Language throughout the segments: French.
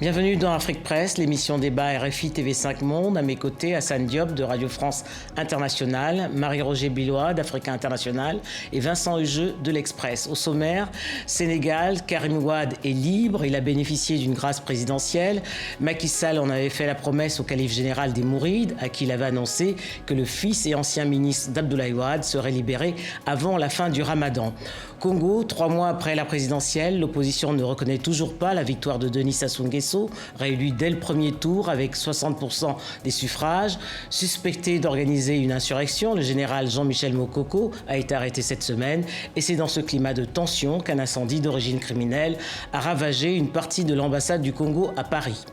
Bienvenue dans Afrique Presse, l'émission débat RFI TV5 Monde. À mes côtés, Hassan Diop de Radio France Internationale, Marie-Roger Billois d'Africa International et Vincent Hugeux de l'Express. Au sommaire, Sénégal, Karim Wade est libre. Il a bénéficié d'une grâce présidentielle. Macky Sall en avait fait la promesse au calife général des Mourides, à qui il avait annoncé que le fils et ancien ministre d'Abdoulaye Wade serait libéré avant la fin du Ramadan. Congo, 3 mois après la présidentielle, l'opposition ne reconnaît toujours pas la victoire de Denis Sassou Nguesso, réélu dès le premier tour avec 60% des suffrages. Suspecté d'organiser une insurrection, le général Jean-Michel Mokoko a été arrêté cette semaine. Et c'est dans ce climat de tension qu'un incendie d'origine criminelle a ravagé une partie de l'ambassade du Congo à Paris.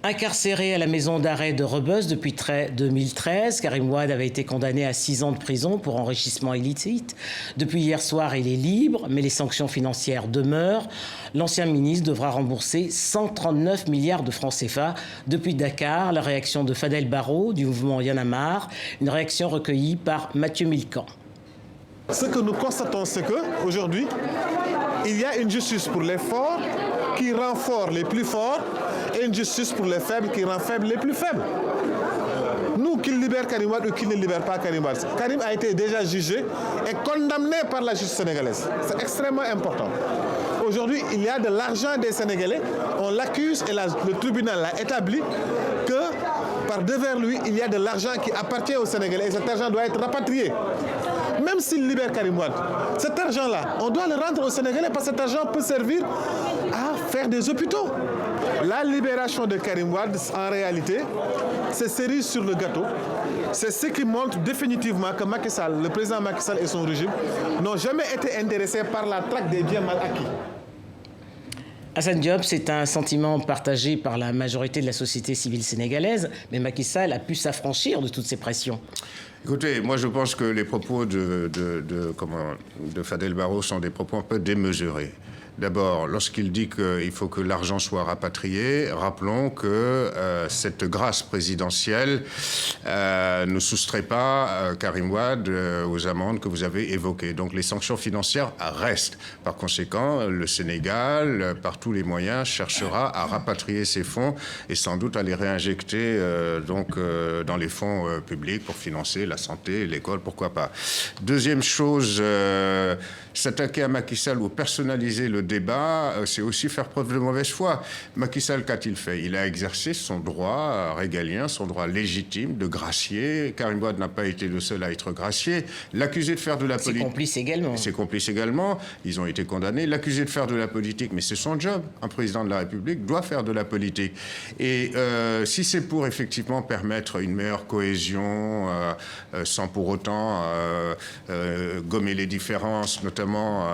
Incarcéré à la maison d'arrêt de Rebeuss depuis 2013, Karim Wade avait été condamné à 6 ans de prison pour enrichissement illicite. Depuis hier soir, il est libre, mais les sanctions financières demeurent. L'ancien ministre devra rembourser 139 milliards de francs CFA. Depuis Dakar, la réaction de Fadel Barro du mouvement Y en a marre, une réaction recueillie par Mathieu Milcan. Ce que nous constatons, c'est qu'aujourd'hui, il y a une justice pour les forts qui rend forts les plus forts et une justice pour les faibles qui rend faibles les plus faibles. Nous, qu'il libère Karim Wade ou qu'il ne libère pas Karim Wade, Karim a été déjà jugé et condamné par la justice sénégalaise. C'est extrêmement important. Aujourd'hui, il y a de l'argent des Sénégalais. On l'accuse et le tribunal l'a établi que, par devers lui, il y a de l'argent qui appartient aux Sénégalais et cet argent doit être rapatrié. Même s'il libère Karim Wade, cet argent-là, on doit le rendre aux Sénégalais parce que cet argent peut servir à faire des hôpitaux. La libération de Karim Wade, en réalité, c'est cerise sur le gâteau. C'est ce qui montre définitivement que Macky Sall, le président Macky Sall et son régime n'ont jamais été intéressés par la traque des biens mal acquis. Hassan Diop, c'est un sentiment partagé par la majorité de la société civile sénégalaise, mais Macky Sall a pu s'affranchir de toutes ces pressions. Écoutez, moi je pense que les propos de Fadel Barro sont des propos un peu démesurés. D'abord, lorsqu'il dit qu'il faut que l'argent soit rapatrié, rappelons que cette grâce présidentielle ne soustrait pas Karim Wade aux amendes que vous avez évoquées. Donc les sanctions financières restent. Par conséquent, le Sénégal, par tous les moyens, cherchera à rapatrier ces fonds et sans doute à les réinjecter dans les fonds publics pour financer la santé, l'école, pourquoi pas. Deuxième chose, s'attaquer à Macky Sall ou personnaliser le débat, c'est aussi faire preuve de mauvaise foi. Macky Sall, qu'a-t-il fait? Il a exercé son droit régalien, son droit légitime de gracier. Karim Wade n'a pas été le seul à être gracié. L'accusé de faire de la politique... Ses complices également. Ses complices également. Ils ont été condamnés. L'accusé de faire de la politique, mais c'est son job. Un président de la République doit faire de la politique. Et si c'est pour effectivement permettre une meilleure cohésion, sans pour autant gommer les différences, notamment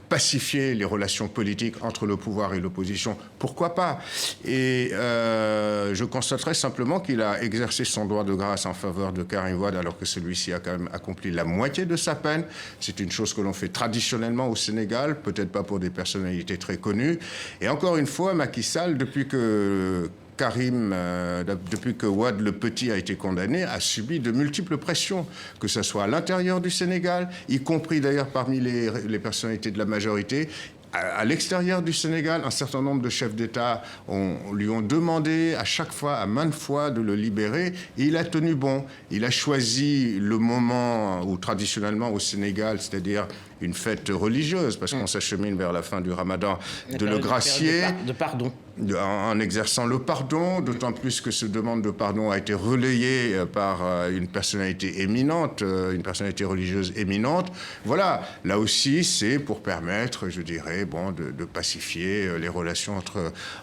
pacifier les relations politiques entre le pouvoir et l'opposition, pourquoi pas? Et je constaterai simplement qu'il a exercé son droit de grâce en faveur de Karim Wade alors que celui-ci a quand même accompli la moitié de sa peine. C'est une chose que l'on fait traditionnellement au Sénégal, peut-être pas pour des personnalités très connues. Et encore une fois, Macky Sall, depuis que Wade le Petit a été condamné, a subi de multiples pressions, que ce soit à l'intérieur du Sénégal, y compris d'ailleurs parmi les personnalités de la majorité. À l'extérieur du Sénégal, un certain nombre de chefs d'État lui ont demandé à chaque fois, à maintes fois, de le libérer. Et il a tenu bon. Il a choisi le moment où, traditionnellement, au Sénégal, c'est-à-dire une fête religieuse, parce qu'on s'achemine vers la fin du Ramadan, de le gracier. De pardon. En exerçant le pardon, d'autant plus que cette demande de pardon a été relayée par une personnalité éminente, une personnalité religieuse éminente. Voilà, là aussi, c'est pour permettre, je dirais, de pacifier les relations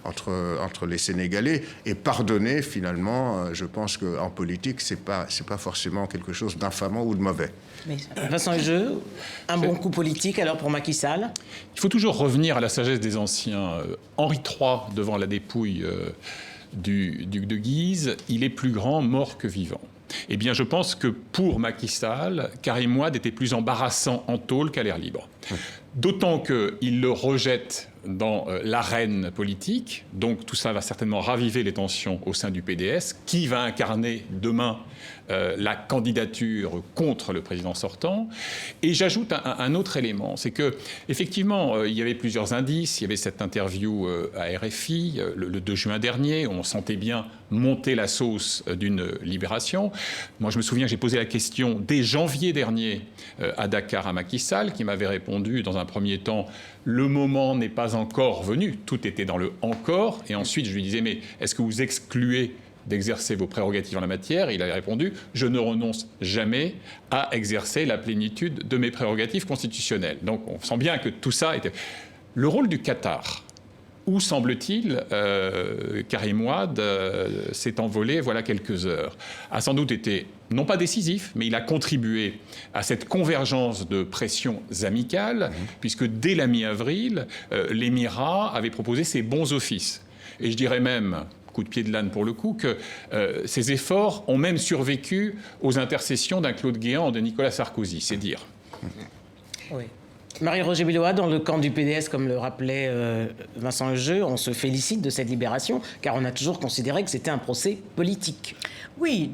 entre les Sénégalais et pardonner, finalement, je pense qu'en politique, c'est pas forcément quelque chose d'infamant ou de mauvais. Mais Vincent Hugeux, un bon coup politique alors pour Macky Sall? Il faut toujours revenir à la sagesse des anciens. Henri III, devant la dépouille du duc de Guise, il est plus grand mort que vivant. Eh bien, je pense que pour Macky Sall, Karim Wade était plus embarrassant en tôle qu'à l'air libre. D'autant qu'il le rejette dans l'arène politique. Donc tout ça va certainement raviver les tensions au sein du PDS. Qui va incarner demain la candidature contre le président sortant? Et j'ajoute un autre élément, c'est que effectivement, il y avait plusieurs indices. Il y avait cette interview à RFI le 2 juin dernier, où on sentait bien monter la sauce d'une libération. Moi, je me souviens, j'ai posé la question dès janvier dernier à Dakar à Macky Sall, qui m'avait répondu dans un premier temps: le moment n'est pas encore venu. Tout était dans le encore. Et ensuite, je lui disais: mais est-ce que vous excluez d'exercer vos prérogatives en la matière? Il avait répondu: je ne renonce jamais à exercer la plénitude de mes prérogatives constitutionnelles. Donc on sent bien que tout ça était... Le rôle du Qatar, où semble-t-il Karim Wade s'est envolé voilà quelques heures, a sans doute été non pas décisif, mais il a contribué à cette convergence de pressions amicales, puisque dès la mi-avril, l'Émirat avait proposé ses bons offices. Et je dirais même, coup de pied de l'âne pour le coup, que ces efforts ont même survécu aux intercessions d'un Claude Guéant de Nicolas Sarkozy, c'est dire. Oui. Marie-Roger Biloa, dans le camp du PDS, comme le rappelait Vincent Lejeune, on se félicite de cette libération, car on a toujours considéré que c'était un procès politique. Oui,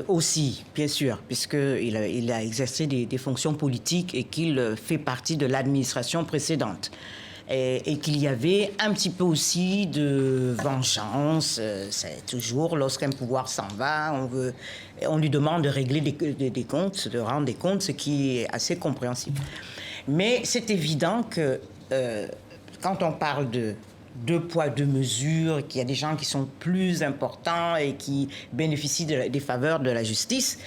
aussi, bien sûr, puisqu'il a exercé des fonctions politiques et qu'il fait partie de l'administration précédente. Et qu'il y avait un petit peu aussi de vengeance. C'est toujours, lorsqu'un pouvoir s'en va, on lui demande de régler des comptes, de rendre des comptes, ce qui est assez compréhensible. Mais c'est évident que quand on parle de deux poids, deux mesures, qu'il y a des gens qui sont plus importants et qui bénéficient des faveurs de la justice,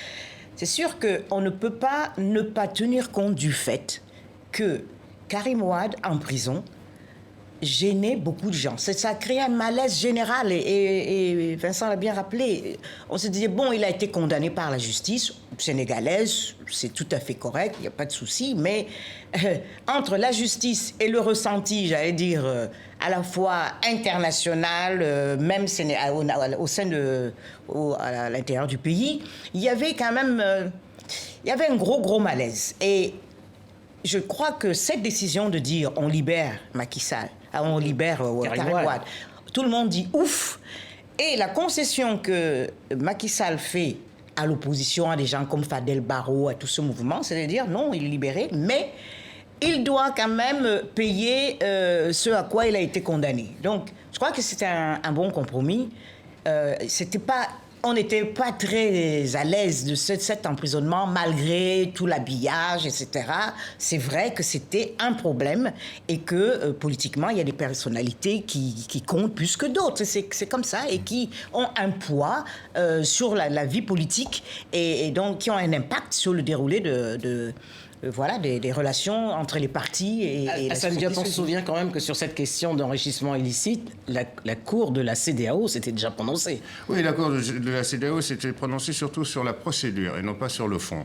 c'est sûr qu'on ne peut pas ne pas tenir compte du fait que Karim Wade, en prison, gênait beaucoup de gens. Ça a créé un malaise général et Vincent l'a bien rappelé. On se disait, bon, il a été condamné par la justice sénégalaise, c'est tout à fait correct, il n'y a pas de souci, mais entre la justice et le ressenti, j'allais dire, à la fois international, même au sein à l'intérieur du pays, il y avait quand même il y avait un gros malaise. Et je crois que cette décision de dire on libère Macky Sall, on libère Karim Wade, tout le monde dit ouf. Et la concession que Macky Sall fait à l'opposition, à des gens comme Fadel Barro, à tout ce mouvement, c'est de dire non, il est libéré, mais il doit quand même payer ce à quoi il a été condamné. Donc, je crois que c'était un bon compromis. On n'était pas très à l'aise de cet emprisonnement malgré tout l'habillage, etc. C'est vrai que c'était un problème et que politiquement, il y a des personnalités qui comptent plus que d'autres. C'est comme ça et qui ont un poids sur la vie politique et donc qui ont un impact sur le déroulé des relations entre les partis et la société. Diop, on se souvient quand même que sur cette question d'enrichissement illicite, la Cour de la CEDEAO s'était déjà prononcée. Oui, la Cour de la CEDEAO s'était prononcée surtout sur la procédure et non pas sur le fond.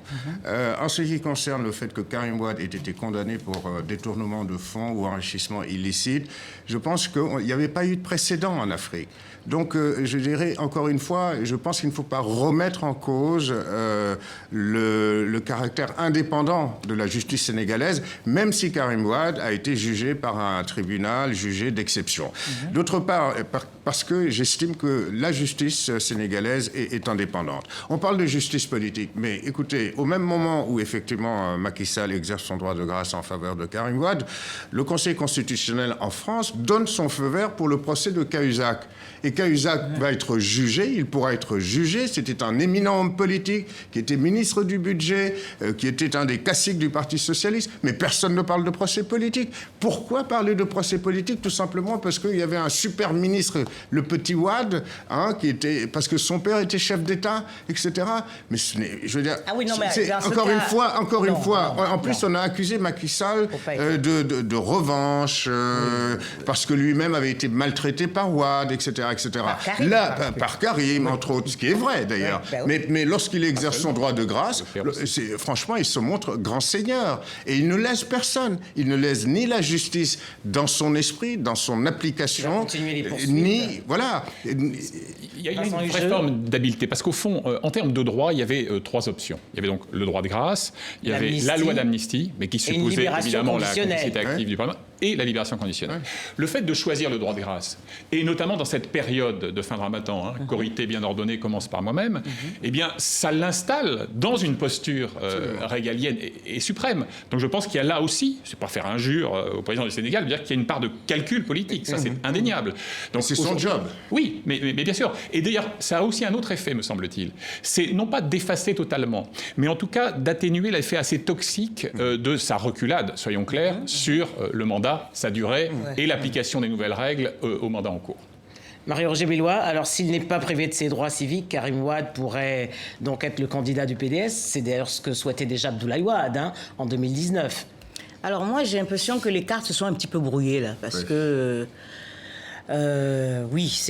En ce qui concerne le fait que Karim Wade ait été condamné pour détournement de fonds ou enrichissement illicite, je pense qu'il n'y avait pas eu de précédent en Afrique. Donc, je dirais, encore une fois, je pense qu'il ne faut pas remettre en cause le caractère indépendant de la justice sénégalaise, même si Karim Wade a été jugé par un tribunal jugé d'exception. D'autre part, parce que j'estime que la justice sénégalaise est indépendante. On parle de justice politique, mais écoutez, au même moment où effectivement Macky Sall exerce son droit de grâce en faveur de Karim Wade, le Conseil constitutionnel en France donne son feu vert pour le procès de Cahuzac. Et Cahuzac va être jugé, il pourra être jugé. C'était un éminent homme politique qui était ministre du budget, qui était un des classiques du Parti socialiste, mais personne ne parle de procès politique. Pourquoi parler de procès politique? Tout simplement parce qu'il y avait un super ministre, le petit Wade, parce que son père était chef d'État, etc. Mais ce n'est, je veux dire, encore une fois, en plus on a accusé Macky Sall de revanche, parce que lui-même avait été maltraité par Wade, etc. Par Karim, entre autres, ce qui est vrai d'ailleurs. Mais lorsqu'il exerce son droit de grâce, franchement, il se montre grand seigneur. Et il ne lèse personne. Il ne lèse ni la justice dans son esprit, dans son application, ni... Voilà. Il y a eu une vraie forme d'habileté, parce qu'au fond, en termes de droit, il y avait trois options. Il y avait donc le droit de grâce, il y avait la loi d'amnistie, mais qui supposait évidemment la complicité active du Parlement, et la libération conditionnelle. Le fait de choisir le droit de grâce, et notamment dans cette période de fin de Ramadan, Corité bien ordonnée commence par moi-même, eh bien, ça l'installe dans une posture régalienne et suprême. Donc je pense qu'il y a là aussi, c'est pas faire injure au président du Sénégal, dire qu'il y a une part de calcul politique, ça c'est indéniable. Donc c'est son job. Oui, mais bien sûr. Et d'ailleurs, ça a aussi un autre effet, me semble-t-il. C'est non pas d'effacer totalement, mais en tout cas d'atténuer l'effet assez toxique de sa reculade, soyons clairs, sur le mandat, sa durée et l'application des nouvelles règles au mandat en cours. Marie-Roger Bilois, alors s'il n'est pas privé de ses droits civiques, Karim Wade pourrait donc être le candidat du PDS. C'est d'ailleurs ce que souhaitait déjà Abdoulaye Wade en 2019. Alors moi, j'ai l'impression que les cartes se sont un petit peu brouillées là, parce que oui,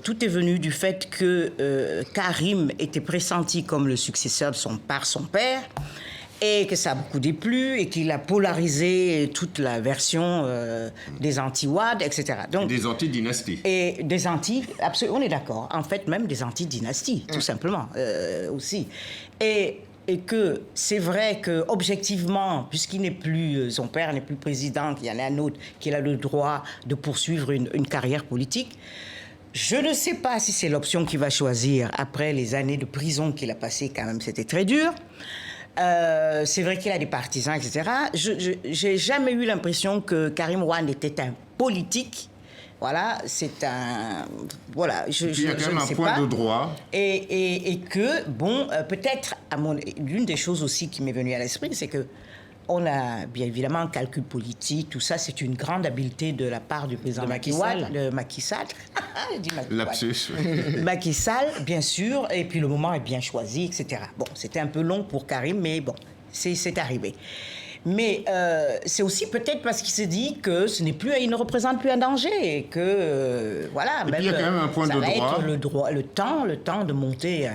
tout est venu du fait que Karim était pressenti comme le successeur par son père, et que ça a beaucoup déplu, et qu'il a polarisé toute la version des anti-Wade, etc. Donc, des anti-dynasties. Et des anti, absolument, on est d'accord. En fait, même des anti-dynasties, tout simplement, aussi. Et que c'est vrai que objectivement, puisqu'il n'est plus, son père n'est plus président, qu'il y en a un autre qui a le droit de poursuivre une carrière politique. Je ne sais pas si c'est l'option qu'il va choisir après les années de prison qu'il a passées, quand même, c'était très dur. C'est vrai qu'il a des partisans, etc. J'ai jamais eu l'impression que Karim Wade était un politique. Voilà, c'est un... Voilà, il y a quand même un point de droit. Et que, bon, peut-être, l'une des choses aussi qui m'est venue à l'esprit, c'est que on a bien évidemment un calcul politique, tout ça, c'est une grande habileté de la part du président Macky Sall. Lapsus. Macky Sall, bien sûr, et puis le moment est bien choisi, etc. Bon, c'était un peu long pour Karim, mais bon, c'est arrivé. Mais c'est aussi peut-être parce qu'il s'est dit que il ne représente plus un danger, et que voilà. Et puis il y a quand même un point de droit. Le temps de monter à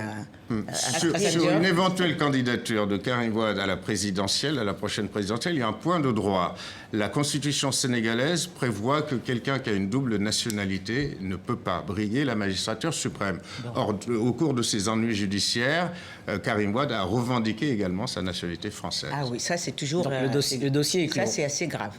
sur une éventuelle candidature de Karim Wade à la présidentielle, à la prochaine présidentielle, il y a un point de droit. La Constitution sénégalaise prévoit que quelqu'un qui a une double nationalité ne peut pas briguer la magistrature suprême. Or, au cours de ses ennuis judiciaires, Karim Wade a revendiqué également sa nationalité française. Ah oui, ça c'est toujours... Donc, le dossier est clos. Ça c'est assez grave.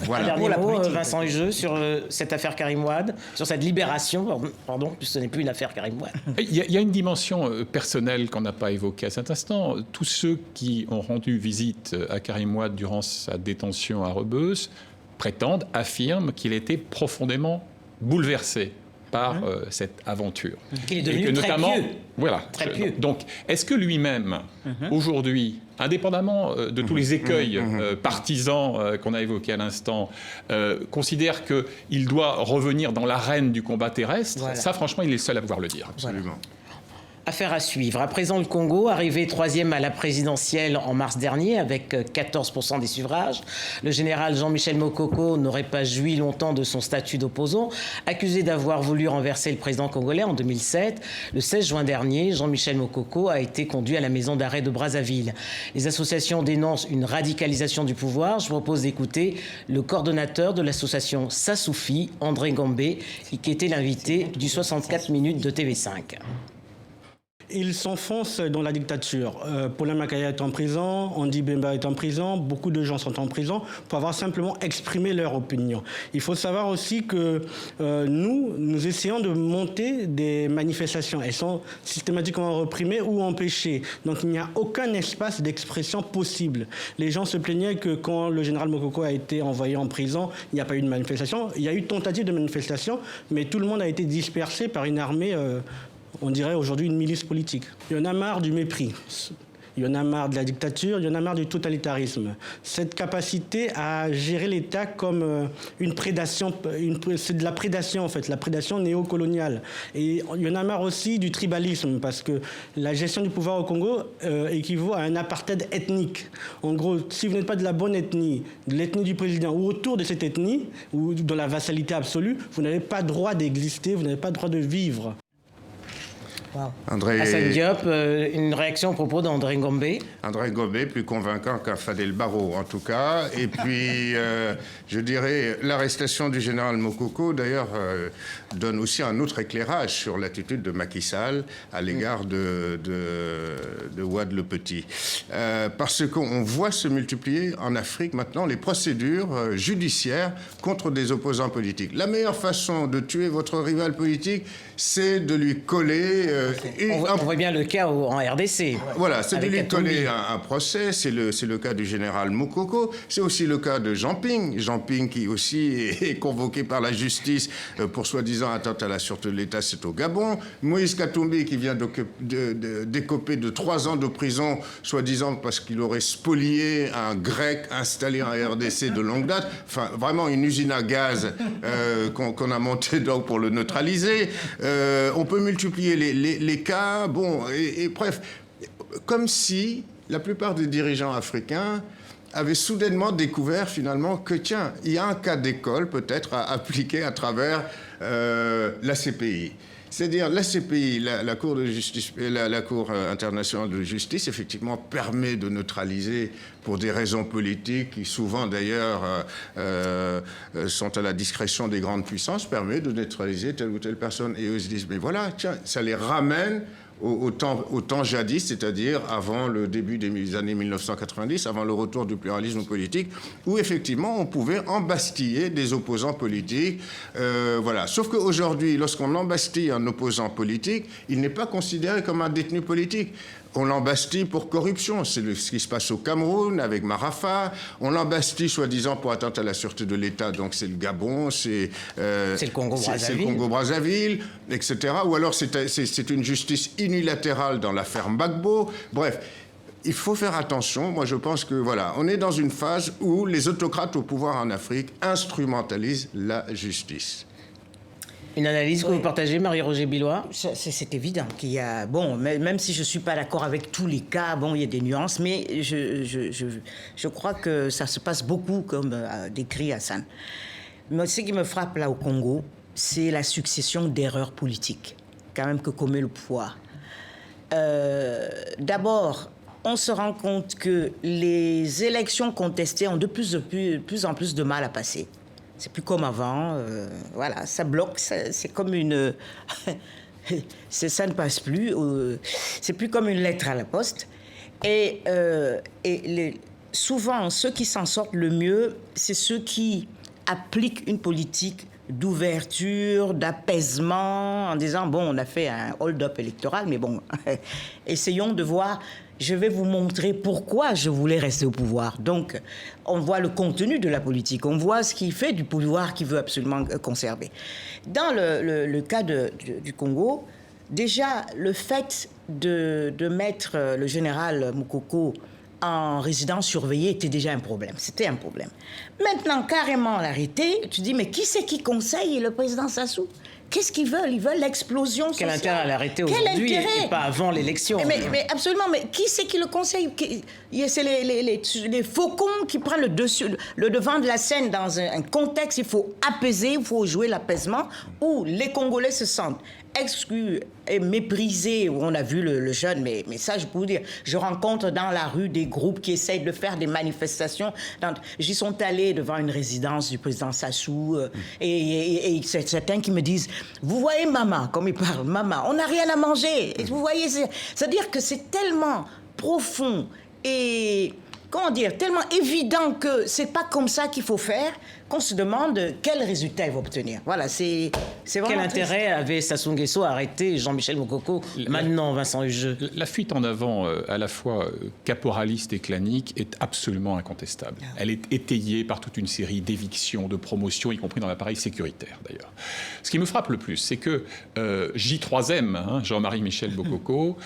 Voilà. Dernier mot, Vincent Hugeux, sur cette affaire Karim Wade, sur cette libération, pardon, puisque ce n'est plus une affaire Karim Wade. Il y a une dimension personnelle qu'on n'a pas évoquée à cet instant. Tous ceux qui ont rendu visite à Karim Wade durant sa détention à Rebeuss prétendent, affirment qu'il était profondément bouleversé par cette aventure. Qu'il est devenu très pieux. Voilà. Très pieux. Donc, est-ce que lui-même, aujourd'hui, indépendamment de tous les écueils partisans qu'on a évoqués à l'instant, considère qu'il doit revenir dans l'arène du combat terrestre? Voilà. Ça, franchement, il est le seul à pouvoir le dire. Absolument. Voilà. Affaire à suivre. À présent, le Congo, arrivé 3e à la présidentielle en mars dernier, avec 14% des suffrages. Le général Jean-Michel Mokoko n'aurait pas joui longtemps de son statut d'opposant. Accusé d'avoir voulu renverser le président congolais en 2007, le 16 juin dernier, Jean-Michel Mokoko a été conduit à la maison d'arrêt de Brazzaville. Les associations dénoncent une radicalisation du pouvoir. Je vous propose d'écouter le coordonnateur de l'association Sassoufi, André Gambé, qui était l'invité du 64 minutes de TV5. Il s'enfonce dans la dictature. Paulin Makaya est en prison, Andy Bemba est en prison, beaucoup de gens sont en prison pour avoir simplement exprimé leur opinion. Il faut savoir aussi que nous essayons de monter des manifestations. Elles sont systématiquement reprimées ou empêchées. Donc il n'y a aucun espace d'expression possible. Les gens se plaignaient que quand le général Mokoko a été envoyé en prison, il n'y a pas eu de manifestation. Il y a eu tentative de manifestation, mais tout le monde a été dispersé par une armée... on dirait aujourd'hui une milice politique. Il y en a marre du mépris. Il y en a marre de la dictature, il y en a marre du totalitarisme. Cette capacité à gérer l'État comme une prédation, c'est de la prédation en fait, la prédation néocoloniale. Et il y en a marre aussi du tribalisme, parce que la gestion du pouvoir au Congo équivaut à un apartheid ethnique. En gros, si vous n'êtes pas de la bonne ethnie, de l'ethnie du président, ou autour de cette ethnie, ou dans la vassalité absolue, vous n'avez pas droit d'exister, vous n'avez pas droit de vivre. Wow. Hassan Diop, une réaction au propos d'André Ngombe. André Ngombe, plus convaincant qu'un Fadel Barro, en tout cas. Et puis, je dirais, l'arrestation du général Mokoko, d'ailleurs, donne aussi un autre éclairage sur l'attitude de Macky Sall à l'égard de Wade le Petit. Parce qu'on voit se multiplier en Afrique maintenant les procédures judiciaires contre des opposants politiques. La meilleure façon de tuer votre rival politique, c'est de lui coller... on voit bien le cas en RDC. Voilà, c'est de lui Katumbi. coller un procès. C'est le cas du général Mokoko. C'est aussi le cas de Jean Ping. Jean Ping qui aussi est convoqué par la justice pour soi-disant atteinte à la sûreté de l'État, c'est au Gabon. Moïse Katumbi qui vient d'écoper de 3 ans de prison, soi-disant parce qu'il aurait spolié un grec installé en RDC de longue date. Enfin, vraiment une usine à gaz qu'on a montée donc pour le neutraliser. On peut multiplier les cas, bon, et bref, comme si la plupart des dirigeants africains avaient soudainement découvert finalement que, tiens, il y a un cas d'école peut-être à appliquer à travers la CPI. C'est-à-dire la CPI, la Cour de justice, la Cour internationale de justice, effectivement, permet de neutraliser pour des raisons politiques qui souvent d'ailleurs sont à la discrétion des grandes puissances, permet de neutraliser telle ou telle personne. Et eux se disent, mais voilà, tiens, ça les ramène au temps jadis, c'est-à-dire avant le début des années 1990, avant le retour du pluralisme politique, où effectivement on pouvait embastiller des opposants politiques. Voilà. Sauf qu'aujourd'hui, lorsqu'on embastille un opposant politique, il n'est pas considéré comme un détenu politique. On l'embastille pour corruption. C'est ce qui se passe au Cameroun avec Marafa. On l'embastille soi-disant pour atteinte à la sûreté de l'État. Donc c'est le Gabon, c'est le Congo-Brazzaville, etc. Ou alors c'est une justice unilatérale dans l'affaire Gbagbo. Bref, il faut faire attention. Moi, je pense que voilà, on est dans une phase où les autocrates au pouvoir en Afrique instrumentalisent la justice. Une analyse que vous partagez, Marie-Roger Billois? C'est évident qu'il y a... Bon, même si je ne suis pas d'accord avec tous les cas, bon, il y a des nuances, mais je crois que ça se passe beaucoup, comme décrit Hassan. Mais ce qui me frappe là au Congo, c'est la succession d'erreurs politiques, quand même, que commet le pouvoir. D'abord, on se rend compte que les élections contestées ont de plus en plus de mal à passer. C'est plus comme avant, voilà, ça bloque, c'est comme une... ça ne passe plus, c'est plus comme une lettre à la poste. Et souvent, ceux qui s'en sortent le mieux, c'est ceux qui appliquent une politique d'ouverture, d'apaisement, en disant, bon, on a fait un hold-up électoral, mais bon, essayons de voir... Je vais vous montrer pourquoi je voulais rester au pouvoir. Donc, on voit le contenu de la politique, on voit ce qu'il fait du pouvoir qu'il veut absolument conserver. Dans le cas du Congo, déjà, le fait de mettre le général Mokoko en résidence surveillée était déjà un problème. C'était un problème. Maintenant, carrément l'arrêter, tu dis, mais qui c'est qui conseille le président Sassou ? Qu'est-ce qu'ils veulent ? Ils veulent l'explosion sociale. Quel intérêt à l'arrêter aujourd'hui et pas avant l'élection ? Mais absolument, mais qui c'est qui le conseille ? C'est les faucons qui prennent le devant de la scène dans un contexte, il faut apaiser, il faut jouer l'apaisement, où les Congolais se sentent exclus et méprisés. On a vu le jeune, mais ça, je peux vous dire, je rencontre dans la rue des groupes qui essayent de faire des manifestations. J'y sont allés devant une résidence du président Sassou et certains qui me disent, vous voyez maman, comme il parle, maman, on n'a rien à manger. Et vous voyez, c'est-à-dire que c'est tellement profond et... Comment dire, tellement évident que c'est pas comme ça qu'il faut faire, qu'on se demande quel résultat il va obtenir. Voilà, c'est vraiment... Quel intérêt avait Sassou Nguesso à arrêter Jean-Michel Mokoko, maintenant Vincent Hugeux ? La fuite en avant, à la fois caporaliste et clanique, est absolument incontestable. Elle est étayée par toute une série d'évictions, de promotions, y compris dans l'appareil sécuritaire, d'ailleurs. Ce qui me frappe le plus, c'est que J3M, Jean-Marie Michel Mokoko,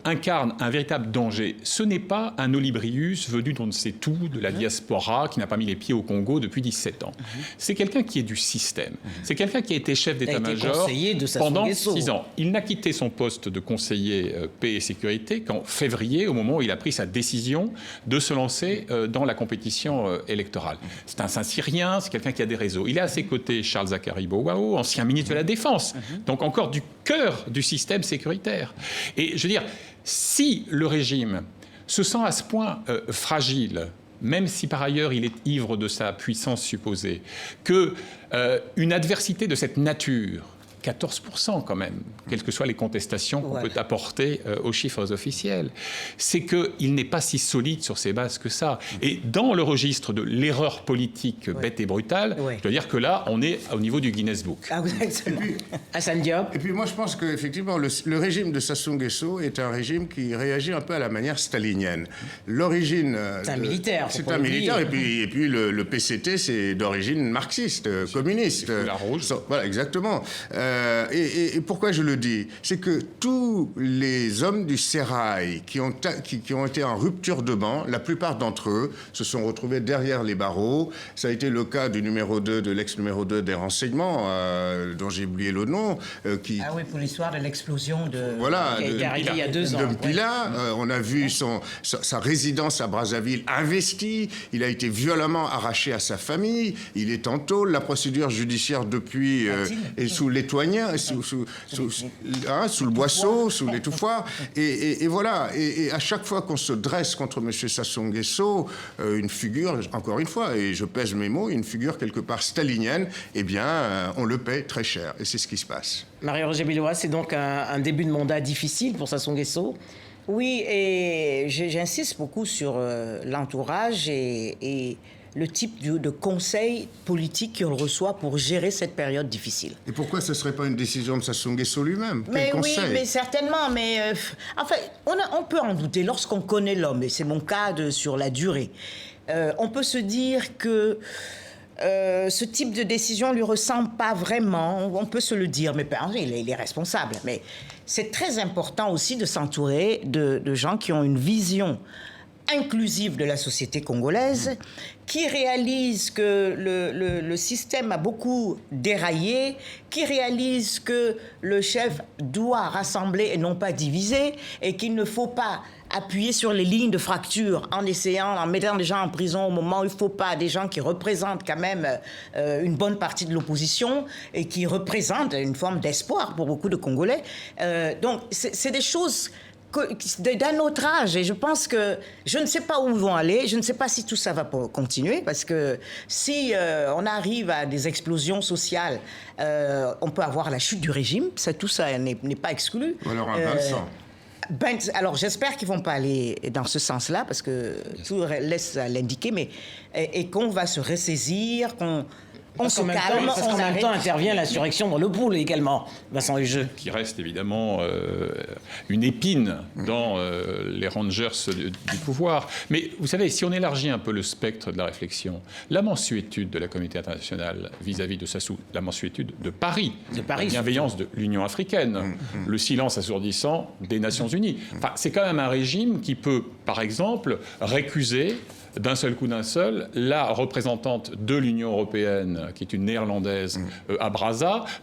incarne un véritable danger. Ce n'est pas un Olibrius venu d'on ne sait où, de la diaspora, qui n'a pas mis les pieds au Congo depuis 17 17 ans. C'est quelqu'un qui est du système. C'est quelqu'un qui a été chef d'état-major pendant 6 ans. Il n'a quitté son poste de conseiller paix et sécurité qu'en février, au moment où il a pris sa décision de se lancer dans la compétition électorale. C'est un Saint-Cyrien, c'est quelqu'un qui a des réseaux. Il a à ses côtés Charles Zacharie Bouaou, ancien ministre de la Défense, donc encore du cœur du système sécuritaire. Et je veux dire, si le régime se sent à ce point fragile, même si par ailleurs il est ivre de sa puissance supposée, qu'une adversité de cette nature, 14% quand même, quelles que soient les contestations qu'on peut apporter aux chiffres officiels, c'est qu'il n'est pas si solide sur ses bases que ça. Et dans le registre de l'erreur politique bête et brutale, je dois dire que là, on est au niveau du Guinness Book. Ah, Hassan Diop. Et puis moi, je pense qu'effectivement, le régime de Sassou Nguesso est un régime qui réagit un peu à la manière stalinienne. L'origine... c'est un militaire. C'est un militaire, et puis le PCT, c'est d'origine marxiste, communiste. La rouge. Voilà, exactement. Et pourquoi je le dis? C'est que tous les hommes du Sérail qui ont été en rupture de banc, la plupart d'entre eux se sont retrouvés derrière les barreaux. Ça a été le cas du numéro 2, de l'ex-numéro 2 des renseignements, dont j'ai oublié le nom. Ah oui, pour l'histoire de l'explosion de... Voilà, qui est arrivé il y a 2 ans. De Mpila, on a vu sa résidence à Brazzaville investie. Il a été violemment arraché à sa famille. Il est en tôle. La procédure judiciaire depuis est sous l'étoigneur, sous le boisseau, sous l'étouffoir. Et voilà. Et à chaque fois qu'on se dresse contre M. Sassou Nguesso, une figure, encore une fois, et je pèse mes mots, une figure quelque part stalinienne, eh bien, on le paie très cher. Et c'est ce qui se passe. Marie-Roger Bilois, c'est donc un début de mandat difficile pour Sassou Nguesso. Oui, et j'insiste beaucoup sur l'entourage et le type de conseil politique qu'il reçoit pour gérer cette période difficile. Et pourquoi ce ne serait pas une décision de Sassou Nguesso lui-même? Mais Quel oui, conseil? mais certainement. Mais enfin, on peut en douter lorsqu'on connaît l'homme, et c'est mon cas sur la durée. On peut se dire que ce type de décision ne lui ressemble pas vraiment. On peut se le dire, mais il est responsable. Mais c'est très important aussi de s'entourer de gens qui ont une vision inclusive de la société congolaise, qui réalise que le système a beaucoup déraillé, qui réalise que le chef doit rassembler et non pas diviser, et qu'il ne faut pas appuyer sur les lignes de fracture en mettant des gens en prison au moment où il ne faut pas, des gens qui représentent quand même une bonne partie de l'opposition et qui représentent une forme d'espoir pour beaucoup de Congolais. Donc, c'est des choses d'un autre âge, et je pense que je ne sais pas où ils vont aller, je ne sais pas si tout ça va continuer, parce que si on arrive à des explosions sociales, on peut avoir la chute du régime, tout ça n'est pas exclu. Ou alors un bain de sang. Alors j'espère qu'ils ne vont pas aller dans ce sens-là, parce que tout laisse à l'indiquer, mais et qu'on va se ressaisir, on se calme, parce qu'en même temps intervient l'insurrection dans le pôle également, Vincent Hugeux. Qui reste évidemment une épine dans les rangers du pouvoir. Mais vous savez, si on élargit un peu le spectre de la réflexion, la mansuétude de la communauté internationale vis-à-vis de Sassou, la mansuétude de Paris, la bienveillance de l'Union africaine, le silence assourdissant des Nations Unies. Enfin, c'est quand même un régime qui peut, par exemple, récuser d'un seul coup la représentante de l'Union européenne, qui est une néerlandaise, à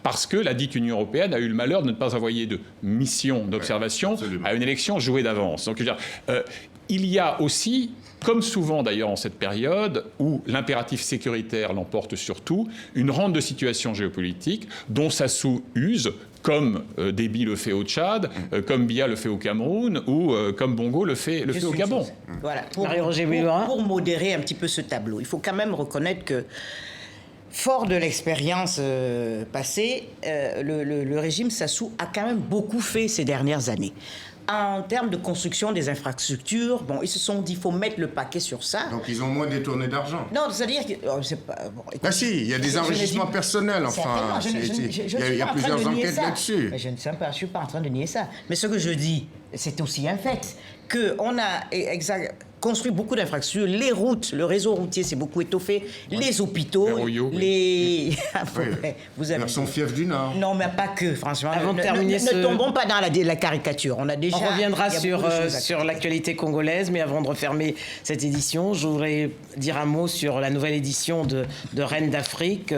parce que la dite Union européenne a eu le malheur de ne pas envoyer de mission d'observation à une élection jouée d'avance. Donc, je veux dire, il y a aussi, comme souvent d'ailleurs en cette période où l'impératif sécuritaire l'emporte sur tout, une rente de situation géopolitique dont Sassou use, comme Déby le fait au Tchad, comme Biya le fait au Cameroun, ou comme Bongo le fait au Gabon. Voilà, pour modérer un petit peu ce tableau, il faut quand même reconnaître que, fort de l'expérience passée, le régime Sassou a quand même beaucoup fait ces dernières années. En termes de construction des infrastructures, ils se sont dit qu'il faut mettre le paquet sur ça. Donc ils ont moins détourné d'argent. Non, c'est-à-dire que... c'est pas, écoute, si, il y a des enrichissements personnels, enfin. Il y a plusieurs enquêtes là-dessus. Je ne suis pas en train de nier ça. Mais ce que je dis, c'est aussi un fait qu'on a construit beaucoup d'infrastructures. Les routes, le réseau routier s'est beaucoup étoffé. Les hôpitaux, Verrouillot, les... Vous avez son fief du Nord. Non, mais pas que, franchement. Avant de terminer ne tombons pas dans la caricature. On a déjà... On reviendra il y a beaucoup de choses à sur l'actualité congolaise, mais avant de refermer cette édition, je voudrais dire un mot sur la nouvelle édition de Reine d'Afrique,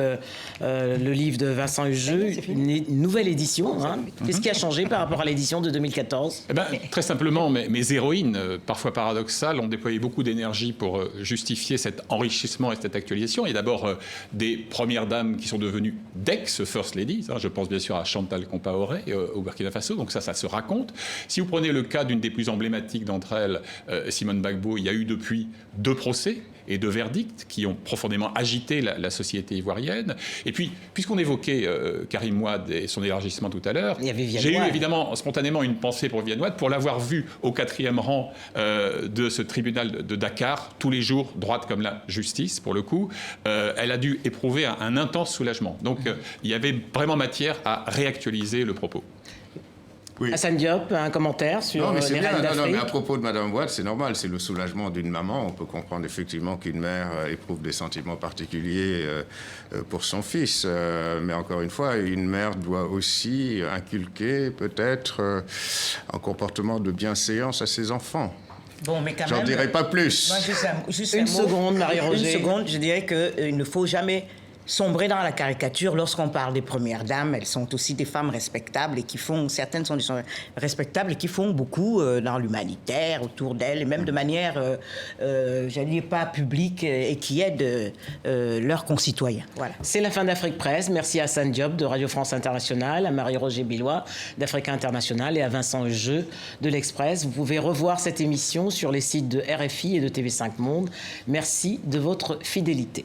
le livre de Vincent Hugeux, une nouvelle édition. Hein. Qu'est-ce qui a changé par rapport à l'édition de 2014 ? Eh ben, très simplement, mes héroïnes, parfois paradoxales, ont déployé beaucoup d'énergie pour justifier cet enrichissement et cette actualisation. Il y a d'abord des premières dames qui sont devenues d'ex-First Ladies. Hein. Je pense bien sûr à Chantal Compaoré au Burkina Faso, donc ça se raconte. Si vous prenez le cas d'une des plus emblématiques d'entre elles, Simone Gbagbo, il y a eu depuis 2 procès et 2 verdicts qui ont profondément agité la société ivoirienne. Et puis, puisqu'on évoquait Karim Wade et son élargissement tout à l'heure, j'ai eu évidemment spontanément une pensée pour Viviane Wade, pour l'avoir vue au 4e rang de ce tribunal de Dakar, tous les jours, droite comme la justice, pour le coup. Elle a dû éprouver un intense soulagement. Donc, il y avait vraiment matière à réactualiser le propos. Oui. Hassan Diop, un commentaire sur non, mais c'est les bien. reines d'Afrique. Non, mais à propos de Madame Wade, c'est normal, c'est le soulagement d'une maman. On peut comprendre effectivement qu'une mère éprouve des sentiments particuliers pour son fils. Mais encore une fois, une mère doit aussi inculquer peut-être un comportement de bienséance à ses enfants. Bon, mais quand J'en même, dirai pas plus. Moi, juste Une un mot. seconde, Marie-Roger. Une seconde, je dirais qu'il ne faut jamais sombrer dans la caricature lorsqu'on parle des premières dames. Elles sont aussi des femmes respectables et qui font, certaines sont respectables et qui font beaucoup dans l'humanitaire autour d'elles et même de manière, j'allais dire pas publique et qui aident leurs concitoyens. Voilà. C'est la fin d'Afrique Presse. Merci à Hassan Diop de Radio France Internationale, à Marie-Roger Bilois d'Africa International et à Vincent Hugeux de l'Express. Vous pouvez revoir cette émission sur les sites de RFI et de TV5 Monde. Merci de votre fidélité.